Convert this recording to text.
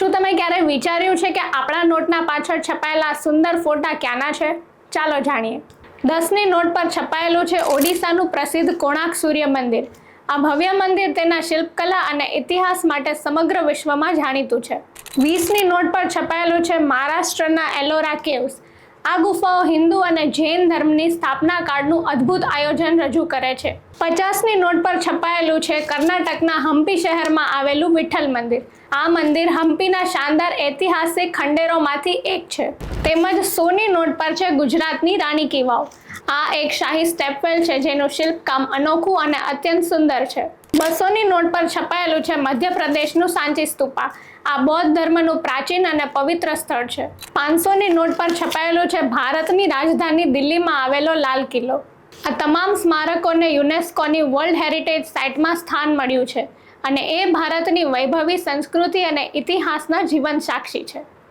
શું તમે ક્યારે વિચાર્યું છે કે આપણા નોટના પાછળ છપાયેલા સુંદર ફોટા ક્યાંના છે? ચાલો જાણીએ. 10ની નોટ પર છપાયેલું છે ઓડિશાનું પ્રસિદ્ધ કોણાર્ક સૂર્ય મંદિર. આ ભવ્ય મંદિર તેના શિલ્પકલા અને ઇતિહાસ માટે સમગ્ર વિશ્વમાં જાણીતું છે. 20ની નોટ પર છપાયેલું છે મહારાષ્ટ્રના એલોરા કેવ્સ. આ ગુફાઓ હિન્દુ અને જૈન ધર્મની સ્થાપના કાળનું અદ્ભુત આયોજન રજૂ કરે છે. 50ની નોટ પર છપાયેલું છે કર્ણાટકના હમ્પી શહેરમાં આવેલું વિઠ્ઠલ મંદિર. આ મંદિર હમ્પીના શાનદાર ઐતિહાસિક ખંડેરોમાંથી એક છે. તેમજ 100ની નોટ પર છે ગુજરાતની રાણી કી વાવ. આ એક શાહી સ્ટેપવેલ છે જેનું શિલ્પકામ અનોખું અને અત્યંત સુંદર છે. 200ની નોટ પર છપાયેલું છે મધ્યપ્રદેશનું સાંચી સ્તૂપા. આ બૌદ્ધ ધર્મનું પ્રાચીન અને પવિત્ર સ્થળ છે. 500ની નોટ પર છપાયેલું છે ભારતની રાજધાની દિલ્હીમાં આવેલો લાલ કિલ્લો. આ તમામ સ્મારકોને યુનેસ્કોની વર્લ્ડ હેરિટેજ સાઇટમાં સ્થાન મળ્યું છે અને એ ભારતની વૈભવી સંસ્કૃતિ અને ઇતિહાસના જીવંત સાક્ષી છે.